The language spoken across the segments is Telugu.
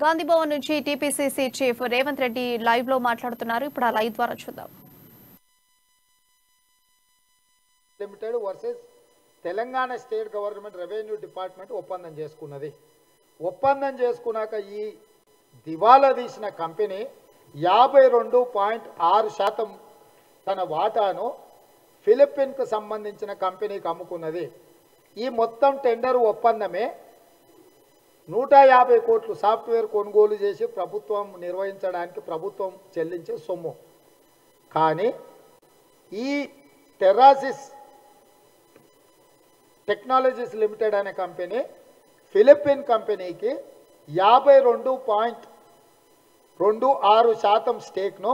గాంధీ భవన్ నుంచి TPCC chief Revanth Reddy live లో మాట్లాడుతున్నారు. ఇప్పుడు ఆ లైవ్ ద్వారా చూద్దాం. Limited versus Telangana state government revenue department ఒప్పందం చేసుకున్నది. ఒప్పందం చేసుకున్నాక ఈ దివాలా తీసిన కంపెనీ 52.6% తన వాటాను ఫిలిప్పీన్కు సంబంధించిన కంపెనీకి అమ్ముకున్నది. ఈ మొత్తం టెండర్ ఒప్పందమే 150 కోట్లు సాఫ్ట్వేర్ కొనుగోలు చేసి ప్రభుత్వం నిర్వహించడానికి ప్రభుత్వం చెల్లించే సొమ్ము. కానీ ఈ టెరాసిస్ టెక్నాలజీస్ లిమిటెడ్ అనే కంపెనీ ఫిలిప్పీన్ కంపెనీకి 52.26% స్టేక్ను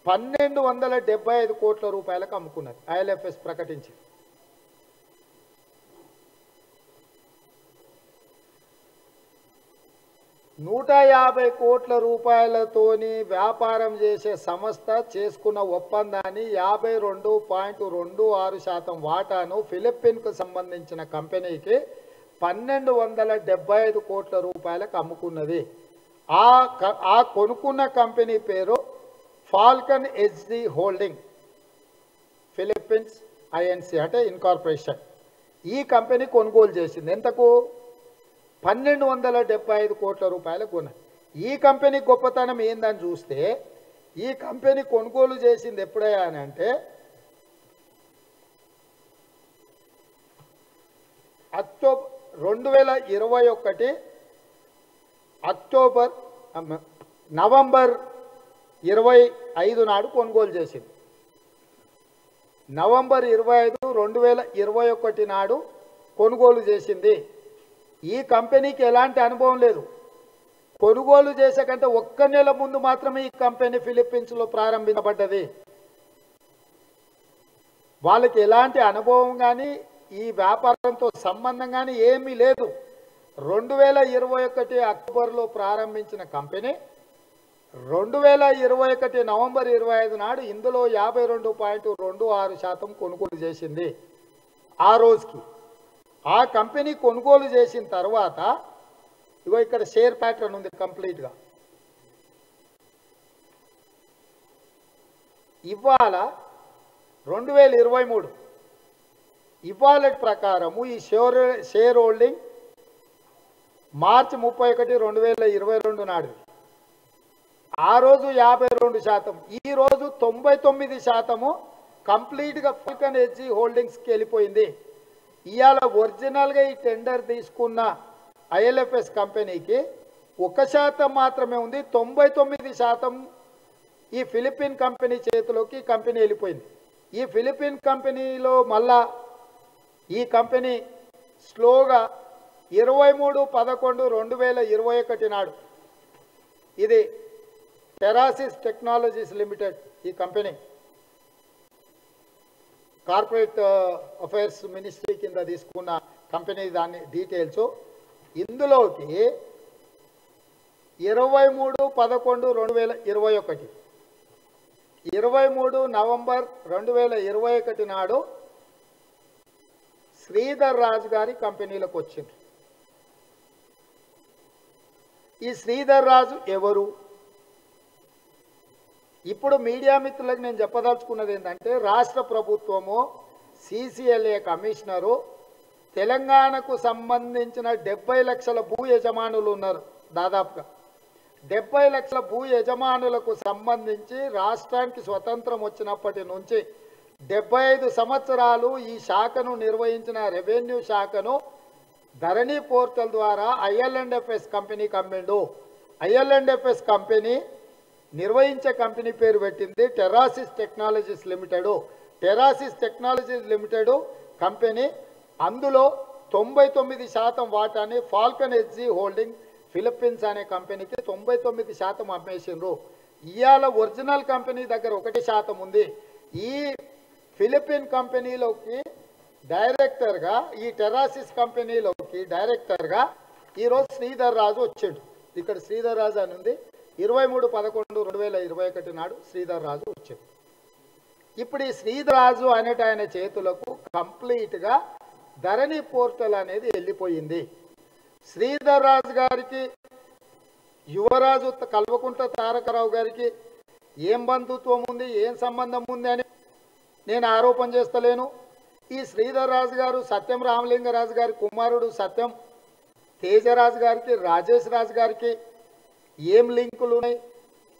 1275 కోట్ల రూపాయలకు అమ్ముకున్నది. ఐఎల్ఎఫ్ఎస్ ప్రకటించి 150 కోట్ల రూపాయలతోని వ్యాపారం చేసే సంస్థ చేసుకున్న ఒప్పందాన్ని 52.26% వాటాను ఫిలిప్పీన్కు సంబంధించిన కంపెనీకి 1275 కోట్ల రూపాయలకు అమ్ముకున్నది. ఆ కొనుక్కున్న కంపెనీ పేరు Falcon HD holding Philippines INC అంటే ఇన్కార్పొరేషన్. ఈ కంపెనీ కొనుగోలు చేసింది. ఎంతకు? 1275 కోట్ల రూపాయలకు కొన్నది. ఈ కంపెనీ గొప్పతనం ఏందని చూస్తే ఈ కంపెనీ కొనుగోలు చేసింది ఎప్పుడయ్యా అని అంటే నవంబర్ 25 నాడు కొనుగోలు చేసింది. నవంబర్ 25, 2021 నాడు కొనుగోలు చేసింది. ఈ కంపెనీకి ఎలాంటి అనుభవం లేదు. కొనుగోలు చేసే కంటే 1 నెల ముందు మాత్రమే ఈ కంపెనీ ఫిలిప్పీన్స్లో ప్రారంభించబడ్డది. వాళ్ళకి ఎలాంటి అనుభవం కానీ ఈ వ్యాపారంతో సంబంధం కానీ ఏమీ లేదు. 2021 అక్టోబర్లో ప్రారంభించిన కంపెనీ 2021 నవంబర్ 25 నాడు ఇందులో 52.26% కొనుగోలు చేసింది. ఆ రోజుకి ఆ కంపెనీ కొనుగోలు చేసిన తర్వాత ఇగో ఇక్కడ షేర్ ప్యాటర్న్ ఉంది కంప్లీట్గా. ఇవాళ 2023 ఇవాళ ప్రకారము ఈ షేర్ హోల్డింగ్ మార్చి 31, 2022 నాడు. ఆ రోజు 52%, ఈ రోజు 99% కంప్లీట్గా ఫాల్కన్ హెచ్డి హోల్డింగ్స్కి వెళ్ళిపోయింది. ఇవాళ ఒరిజినల్గా ఈ టెండర్ తీసుకున్న ఐఎల్ఎఫ్ఎస్ కంపెనీకి 1% మాత్రమే ఉంది. 99% ఈ ఫిలిప్పీన్ కంపెనీ చేతిలోకి కంపెనీ వెళ్ళిపోయింది. ఈ ఫిలిప్పీన్ కంపెనీలో మళ్ళా ఈ కంపెనీ స్లోగా 23/11/2021 నాడు ఇది టెరాసిస్ టెక్నాలజీస్ లిమిటెడ్ ఈ కంపెనీ కార్పొరేట్ అఫైర్స్ మినిస్ట్రీ కింద తీసుకున్న కంపెనీ దాని డీటెయిల్స్. ఇందులోకి 23/11/2021 23 నవంబర్ 2021 నాడు శ్రీధర్ రాజు గారి కంపెనీలకు వచ్చింది. ఈ శ్రీధర్ రాజు ఎవరు? ఇప్పుడు మీడియా మిత్రులకు నేను చెప్పదలుచుకున్నది ఏంటంటే రాష్ట్ర ప్రభుత్వము సిసిఎల్ఏ కమిషనరు తెలంగాణకు సంబంధించిన 70 లక్షల భూ యజమానులు ఉన్నారు. దాదాపుగా 70 లక్షల భూ యజమానులకు సంబంధించి రాష్ట్రానికి స్వతంత్రం వచ్చినప్పటి నుంచి 75 సంవత్సరాలు ఈ శాఖను నిర్వహించిన రెవెన్యూ శాఖను ధరణి పోర్టల్ ద్వారా ఐఎల్ఎండ్ఎఫ్ఎస్ కంపెనీకి అమ్మిండు. ఐఎల్ఎండ్ఎఫ్ఎస్ కంపెనీ నిర్వహించే కంపెనీ పేరు పెట్టింది Terasis Technologies Limited. Terasis Technologies Limited company అందులో 99% వాటాన్ని ఫాల్కన్ హెచ్డి హోల్డింగ్ ఫిలిప్పీన్స్ అనే కంపెనీకి 99% అమ్మేసిండ్రు. ఇవాళ ఒరిజినల్ కంపెనీ దగ్గర 1% ఉంది. ఈ ఫిలిప్పీన్ కంపెనీలోకి డైరెక్టర్గా ఈ టెరాసిస్ కంపెనీలోకి డైరెక్టర్గా ఈరోజు శ్రీధర్ రాజు వచ్చిండు. ఇక్కడ శ్రీధర్ రాజు అని ఉంది. 23/11/2021 నాడు శ్రీధర్ రాజు వచ్చాడు. ఇప్పుడు ఈ శ్రీధర్ రాజు అనేట ఆయన చేతులకు కంప్లీట్గా ధరణి పోర్టల్ అనేది వెళ్ళిపోయింది. శ్రీధర్ రాజు గారికి యువరాజు కల్వకుంట్ల తారకరావు గారికి ఏం బంధుత్వం ఉంది, ఏం సంబంధం ఉంది అని నేను ఆరోపణ చేస్తలేను. ఈ శ్రీధర్ రాజు గారు సత్యం రామలింగరాజు గారి కుమారుడు సత్యం తేజరాజు గారికి, రాజేష్ రాజు గారికి ఏం లింకులు ఉన్నాయి,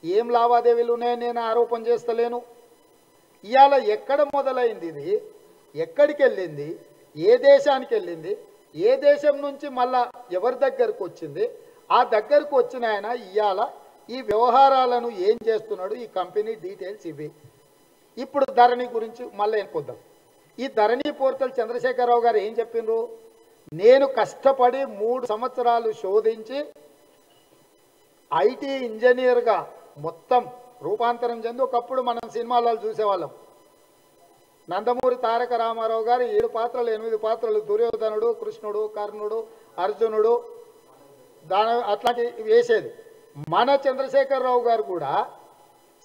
ఏం లావాదేవీలు ఉన్నాయని నేను ఆరోపణ చేస్తలేను. ఇవాళ ఎక్కడ మొదలైంది, ఇది ఎక్కడికి వెళ్ళింది, ఏ దేశానికి వెళ్ళింది, ఏ దేశం నుంచి మళ్ళా ఎవరి దగ్గరకు వచ్చింది, ఆ దగ్గరకు వచ్చిన ఆయన ఇవాళ ఈ వ్యవహారాలను ఏం చేస్తున్నాడు, ఈ కంపెనీ డీటెయిల్స్ ఇవి. ఇప్పుడు ధరణి గురించి మళ్ళీ వెళ్ళిపోద్దాం. ఈ ధరణి పోర్టల్ చంద్రశేఖరరావు గారు ఏం చెప్పిండ్రు, నేను కష్టపడి 3 సంవత్సరాలు శోధించి ఐటీ ఇంజనీర్గా మొత్తం రూపాంతరం చెంది, ఒకప్పుడు మనం సినిమాలలో చూసేవాళ్ళం, నందమూరి తారక రామారావు గారు 7 పాత్రలు 8 పాత్రలు, దుర్యోధనుడు, కృష్ణుడు, కర్ణుడు, అర్జునుడు, అట్లాంటి వేసేది. మన చంద్రశేఖరరావు గారు కూడా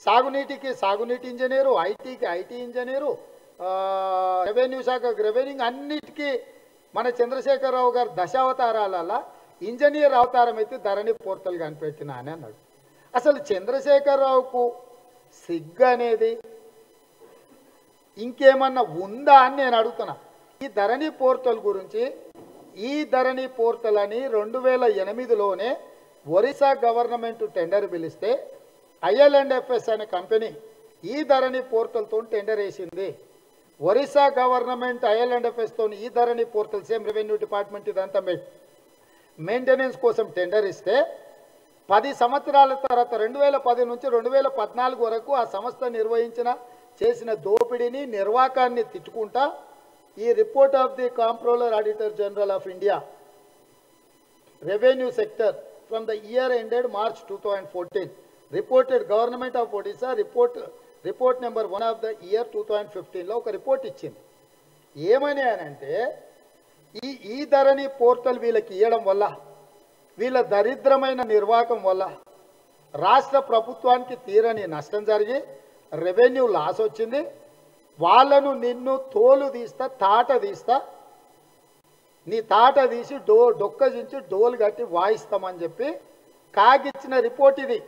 సాగునీటికి సాగునీటి ఇంజనీరు, ఐటీకి ఐటీ ఇంజనీరు, రెవెన్యూ శాఖకు రెవెన్యూ, అన్నిటికీ మన చంద్రశేఖరరావు గారు దశావతారాల ఇంజనీర్ అవతారం అయితే ధరణి పోర్టల్ కనిపెట్టిన అని అన్నాడు. అసలు చంద్రశేఖరరావుకు సిగ్గు అనేది ఇంకేమన్నా ఉందా అని నేను అడుగుతున్నా. ఈ ధరణి పోర్టల్ గురించి, ఈ ధరణి పోర్టల్ అని 2008లోనే ఒరిస్సా గవర్నమెంట్ టెండర్ పిలిస్తే IL&FS అనే కంపెనీ ఈ ధరణి పోర్టల్తో టెండర్ వేసింది. ఒరిస్సా గవర్నమెంట్ IL&FSతో ఈ ధరణి పోర్టల్ సేమ్ రెవెన్యూ డిపార్ట్మెంట్ ఇదంతా మెయింటెనెన్స్ కోసం టెండర్ ఇస్తే 10 సంవత్సరాల తర్వాత 2010 నుంచి 2014 వరకు ఆ సంస్థ చేసిన దోపిడీని, నిర్వాకాన్ని తిట్టుకుంటా ఈ report of the comptroller auditor general of India revenue sector from the year ended March 2014 reported government of Odisha report number 1 of the year 2015లో ఒక రిపోర్ట్ ఇచ్చింది. ఏమని అంటే ఈ ధరణి పోర్టల్ వీళ్ళకి ఇవ్వడం వల్ల, వీళ్ళ దరిద్రమైన నిర్వాహకం వల్ల రాష్ట్ర ప్రభుత్వానికి తీరని నష్టం జరిగి రెవెన్యూ లాస్ వచ్చింది. వాళ్ళను నిన్ను తోలు తీస్తా, తాట తీస్తా, నీ తాట తీసి డొక్కజించి డోలు కట్టి వాయిస్తామని చెప్పి కాగిచ్చిన రిపోర్ట్ ఇది.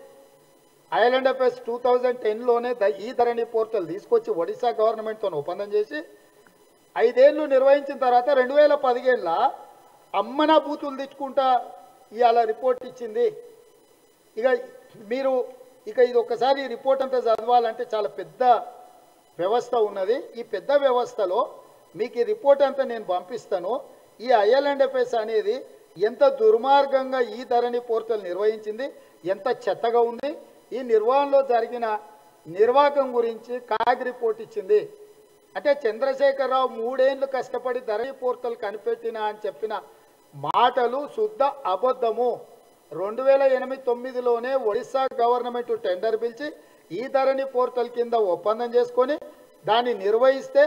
IL&FS 2010లోనే ఈ ధరణి పోర్టల్ తీసుకొచ్చి ఒడిశా గవర్నమెంట్తో ఒప్పందం చేసి 5 ఏళ్ళు నిర్వహించిన తర్వాత 2015లో అమ్మనా బూతులు తెచ్చుకుంటా ఇవాళ రిపోర్ట్ ఇచ్చింది. ఇక ఇది ఒక్కసారి ఈ రిపోర్ట్ అంతా చదవాలంటే చాలా పెద్ద వ్యవస్థ ఉన్నది. ఈ పెద్ద వ్యవస్థలో మీకు ఈ రిపోర్ట్ అంతా నేను పంపిస్తాను. ఈ IL&FS అనేది ఎంత దుర్మార్గంగా ఈ ధరణి పోర్టల్ నిర్వహించింది, ఎంత చెత్తగా ఉంది, ఈ నిర్వహణలో జరిగిన నిర్వాహకం గురించి కాగ్ రిపోర్ట్ ఇచ్చింది. అంటే చంద్రశేఖరరావు 3 ఏళ్ళు కష్టపడి ధరణి పోర్టల్ కనిపెట్టిన అని చెప్పిన మాటలు శుద్ధ అబద్ధము. 2008-9లోనే ఒడిశా గవర్నమెంట్ టెండర్ పిలిచి ఈ ధరణి పోర్టల్ కింద ఒప్పందం చేసుకొని దాన్ని నిర్వహిస్తే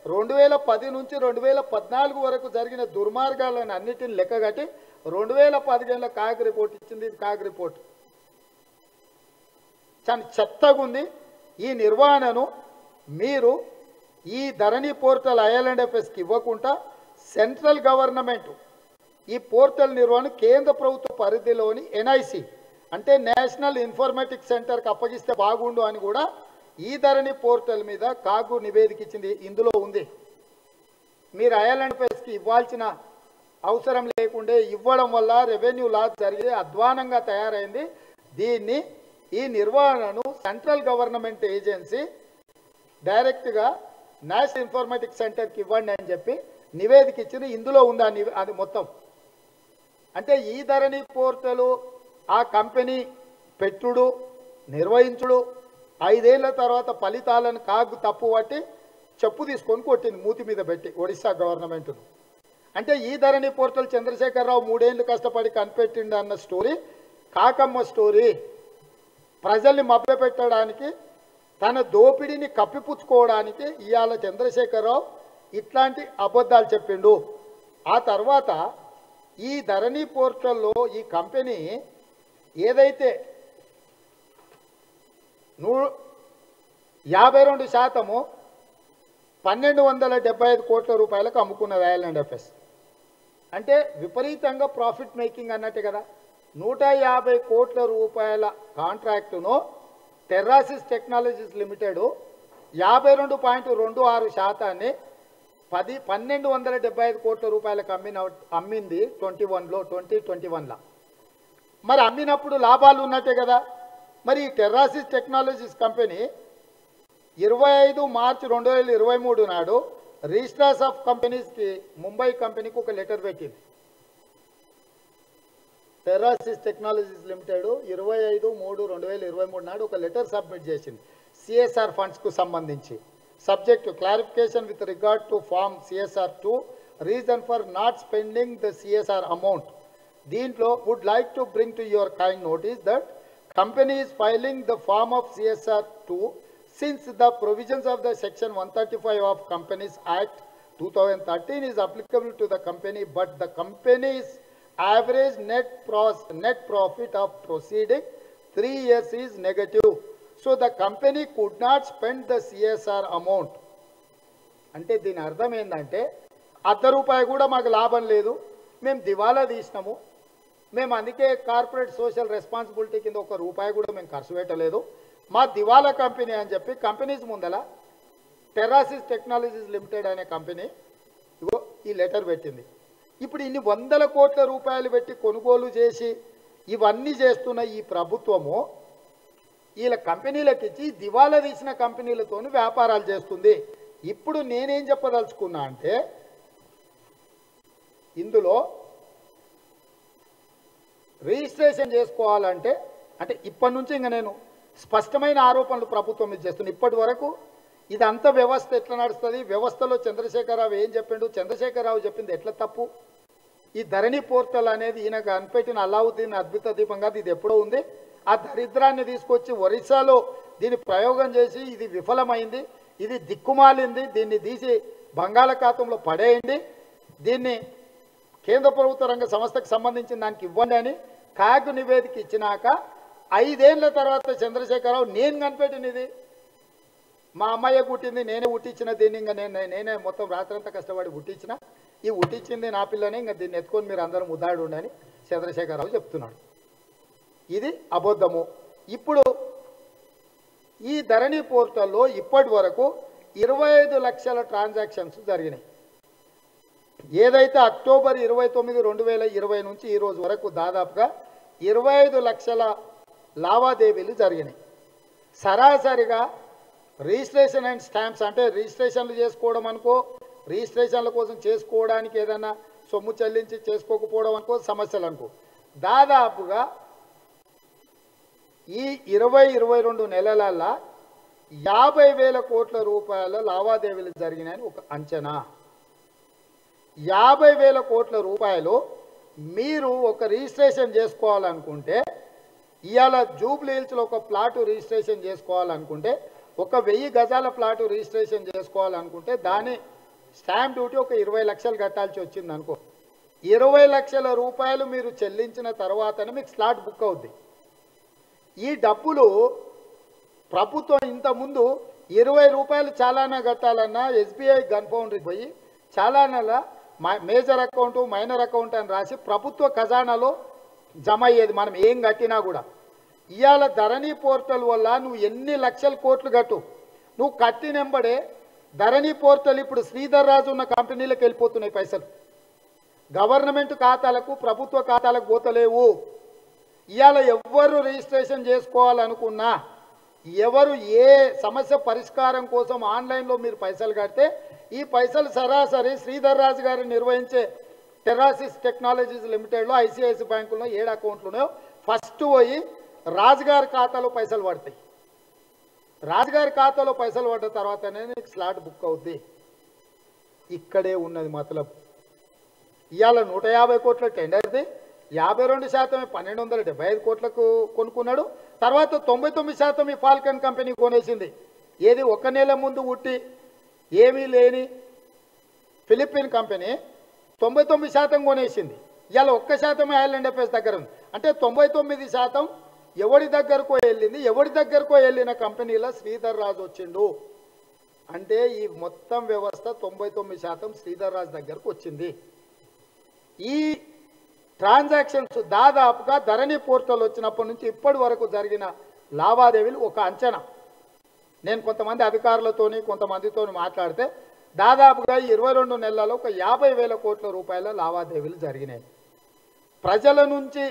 2010 నుంచి 2014 వరకు జరిగిన దుర్మార్గాలను అన్నిటిని లెక్కగట్టి 2015లో కాగ్ రిపోర్ట్ ఇచ్చింది. ఇది కాగ్ రిపోర్ట్ చాలా చెత్తగా ఉంది. ఈ నిర్వహణను మీరు ఈ ధరణి పోర్టల్ IL&FSకి ఇవ్వకుండా సెంట్రల్ గవర్నమెంట్ ఈ పోర్టల్ నిర్వహణ కేంద్ర ప్రభుత్వ పరిధిలోని NIC అంటే నేషనల్ ఇన్ఫర్మేటిక్స్ సెంటర్కి అప్పగిస్తే బాగుండు అని కూడా ఈ ధరణి పోర్టల్ మీద కాగు నివేదిక ఇచ్చింది. ఇందులో ఉంది. మీరు IL&FSకి ఇవ్వాల్సిన అవసరం లేకుండే ఇవ్వడం వల్ల రెవెన్యూ లాస్ జరిగి అధ్వానంగా తయారైంది. దీన్ని ఈ నిర్వహణను సెంట్రల్ గవర్నమెంట్ ఏజెన్సీ డైరెక్ట్గా నేషనల్ ఇన్ఫర్మేటిక్స్ సెంటర్కి ఇవ్వండి అని చెప్పి నివేదిక ఇచ్చింది. ఇందులో ఉందా అది మొత్తం. అంటే ఈ ధరణి పోర్టలు ఆ కంపెనీ పెట్టుడు, నిర్వహించుడు, 5 ఏళ్ల తర్వాత ఫలితాలను కాగు తప్పు పట్టి చెప్పు తీసుకొని కొట్టింది మూతి మీద పెట్టి ఒడిశా గవర్నమెంట్ను. అంటే ఈ ధరణి పోర్టల్ చంద్రశేఖరరావు 3 ఏళ్ళు కష్టపడి కనిపెట్టిండు అన్న స్టోరీ కాకమ్మ స్టోరీ. ప్రజల్ని మభ్యపెట్టడానికి, తన దోపిడీని కప్పిపుచ్చుకోవడానికి ఇవాళ చంద్రశేఖరరావు ఇట్లాంటి అబద్ధాలు చెప్పిండు. ఆ తర్వాత ఈ ధరణి పోర్టల్లో ఈ కంపెనీ ఏదైతే 52% 1275 కోట్ల రూపాయలకు అమ్ముకున్నది IL&FS. అంటే విపరీతంగా ప్రాఫిట్ మేకింగ్ అన్నట్టే కదా. 150 కోట్ల రూపాయల కాంట్రాక్టును టెర్రాసిస్ టెక్నాలజీస్ లిమిటెడ్ 52.26% 1275 కోట్ల రూపాయలకు అమ్మింది 2021లో. మరి అమ్మినప్పుడు లాభాలు ఉన్నట్టే కదా. మరి ఈ టెర్రాసిస్ టెక్నాలజీస్ కంపెనీ 25 మార్చి 2023 నాడు రిజిస్ట్రార్స్ ఆఫ్ కంపెనీస్కి ముంబై కంపెనీకి ఒక లెటర్ పెట్టింది. టెర్రాసిస్ టెక్నాలజీస్ లిమిటెడ్ 25/3/2023 నాడు ఒక లెటర్ సబ్మిట్ చేసింది సిఎస్ఆర్ ఫండ్స్కు సంబంధించి. Subject clarification with regard to form CSR 2 reason for not spending the CSR amount. దీంట్లో would like to bring to your kind notice that company is filing the form of CSR 2 since the provisions of the section 135 of Companies Act 2013 is applicable to the company, but the company's average net profit of preceding 3 years is negative, so the company could not spend the CSR amount. అంటే దీని అర్థం ఏంటంటే ₹1 కూడా మాకు లాభం లేదు, మేము దివాలా తీసినాము, మేము అందుకే కార్పొరేట్ సోషల్ రెస్పాన్సిబిలిటీ కింద ₹1 కూడా మేము ఖర్చు పెట్టలేదు, మా దివాలా కంపెనీ అని చెప్పి కంపెనీస్ ముందల టెర్రాసిస్ టెక్నాలజీస్ లిమిటెడ్ అనే కంపెనీ ఈ లెటర్ పెట్టింది. ఇప్పుడు ఇన్ని 100 కోట్ల రూపాయలు పెట్టి కొనుగోలు చేసి ఇవన్నీ చేస్తున్న ఈ ప్రభుత్వము వీళ్ళ కంపెనీలకు ఇచ్చి దివాలా తీసిన కంపెనీలతో వ్యాపారాలు చేస్తుంది. ఇప్పుడు నేనేం చెప్పదలుచుకున్నా అంటే ఇందులో రిజిస్ట్రేషన్ చేసుకోవాలంటే అంటే ఇప్పటి నుంచి ఇంకా నేను స్పష్టమైన ఆరోపణలు ప్రభుత్వం మీద చేస్తుంది. ఇప్పటి వరకు ఇదంతా వ్యవస్థ ఎట్లా నడుస్తుంది, వ్యవస్థలో చంద్రశేఖరరావు ఏం చెప్పిండు, చంద్రశేఖరరావు చెప్పింది ఎట్లా తప్పు, ఈ ధరణి పోర్టల్ అనేది ఈయన కనిపెట్టిన అల్లావుద్దీన్ అద్భుత దీపం కాదు, ఇది ఎప్పుడో ఉంది. ఆ దరిద్రాన్ని తీసుకొచ్చి ఒరిస్సాలో దీన్ని ప్రయోగం చేసి ఇది విఫలమైంది, ఇది దిక్కుమాలింది, దీన్ని తీసి బంగాళాఖాతంలో పడేయండి, దీన్ని కేంద్ర ప్రభుత్వ రంగ సంస్థకు సంబంధించిన దానికి ఇవ్వండి అని కాగ్ నివేదిక ఇచ్చినాక 5 ఏళ్ల తర్వాత చంద్రశేఖరరావు నేను కనిపెట్టినది, మా అమ్మాయి పుట్టింది, నేనే పుట్టించిన దీన్ని, ఇంకా నేనే మొత్తం రాత్రంతా కష్టపడి పుట్టించిన, ఈ పుట్టించింది నా పిల్లని, ఇంకా దీన్ని ఎత్తుకొని మీరు అందరూ ముద్దాడు అని చంద్రశేఖరరావు చెప్తున్నాడు. ఇది అబద్ధము. ఇప్పుడు ఈ ధరణి పోర్టల్లో ఇప్పటి వరకు 25 లక్షల ట్రాన్సాక్షన్స్ జరిగినాయి. ఏదైతే అక్టోబర్ 29, 2020 నుంచి ఈ రోజు వరకు దాదాపుగా 25 లక్షల లావాదేవీలు జరిగినాయి. సరాసరిగా రిజిస్ట్రేషన్ అండ్ స్టాంప్స్ అంటే రిజిస్ట్రేషన్లు చేసుకోవడం అనుకో, రిజిస్ట్రేషన్ల కోసం చేసుకోవడానికి ఏదైనా సొమ్ము చెల్లించి చేసుకోకపోవడం అనుకో, సమస్యలు అనుకో, దాదాపుగా ఈ 20-22 నెలలల్లా 50,000 కోట్ల రూపాయల లావాదేవీలు జరిగినాయని ఒక అంచనా. 50,000 కోట్ల రూపాయలు మీరు ఒక రిజిస్ట్రేషన్ చేసుకోవాలనుకుంటే, ఇవాళ జూబ్లీ హిల్స్లో ఒక ప్లాటు రిజిస్ట్రేషన్ చేసుకోవాలనుకుంటే, ఒక 1000 గజాల ప్లాటు రిజిస్ట్రేషన్ చేసుకోవాలనుకుంటే దాని స్టాంప్ డ్యూటీ ఒక 20 లక్షలు కట్టాల్సి వచ్చింది అనుకో. 20 లక్షల రూపాయలు మీరు చెల్లించిన తర్వాతనే మీకు స్లాట్ బుక్ అవుద్ది. ఈ డబ్బులు ప్రభుత్వం ఇంతకుముందు ₹20 చాలానా కట్టాలన్నా ఎస్బీఐ గన్ ఫౌండరీకి పోయి చాలానాల మేజర్ అకౌంట్, మైనర్ అకౌంట్ అని రాసి ప్రభుత్వ ఖజానాలో జమ అయ్యేది మనం ఏం కట్టినా కూడా. ఇవాళ ధరణి పోర్టల్ వల్ల నువ్వు ఎన్ని లక్షల కోట్లు కట్టు, నువ్వు కట్టినెంబడే ధరణి పోర్టల్ ఇప్పుడు శ్రీధర్ రాజు ఉన్న కంపెనీలకు వెళ్ళిపోతున్నాయి పైసలు, గవర్నమెంట్ ఖాతాలకు ప్రభుత్వ ఖాతాలకు పోతలేవు. ఇవాళ ఎవరు రిజిస్ట్రేషన్ చేసుకోవాలనుకున్నా, ఎవరు ఏ సమస్య పరిష్కారం కోసం ఆన్లైన్లో మీరు పైసలు కడితే ఈ పైసలు సరాసరి శ్రీధర్ రాజు గారు నిర్వహించే టెర్రాసిస్ టెక్నాలజీస్ లిమిటెడ్లో ఐసిఐసి బ్యాంకుల్లో 7 అకౌంట్లు ఉన్నాయో ఫస్ట్ పోయి రాజుగారి ఖాతాలో పైసలు పడతాయి. రాజుగారి ఖాతాలో పైసలు పడ్డ తర్వాతనే నీకు స్లాట్ బుక్ అవుద్ది. ఇక్కడే ఉన్నది మతలబ్. ఇవాళ 150 కోట్ల టెండర్ది 52% 1275 కోట్లకు కొనుక్కున్నాడు. తర్వాత 99% ఈ ఫాల్కన్ కంపెనీ కొనేసింది. ఏది 1 నెల ముందు ఉట్టి ఏమీ లేని ఫిలిప్పీన్ కంపెనీ 99% కొనేసింది. ఇవాళ 1% ఐలాండ్ ఎఫ్ఎస్ దగ్గర ఉంది. అంటే 99% ఎవడి దగ్గరకో వెళ్ళింది. ఎవడి దగ్గరకో వెళ్ళిన కంపెనీలో శ్రీధర్ రాజు వచ్చిండు అంటే ఈ మొత్తం వ్యవస్థ 99% శ్రీధర్ రాజు దగ్గరకు వచ్చింది. ఈ ట్రాన్సాక్షన్స్ దాదాపుగా ధరణి పోర్టల్ వచ్చినప్పటి నుంచి ఇప్పటి వరకు జరిగిన లావాదేవీలు ఒక అంచనా. నేను కొంతమంది అధికారులతోని కొంతమందితో మాట్లాడితే దాదాపుగా 22 నెలలలో ఒక 50,000 కోట్ల రూపాయల లావాదేవీలు జరిగినాయి. ప్రజల నుంచి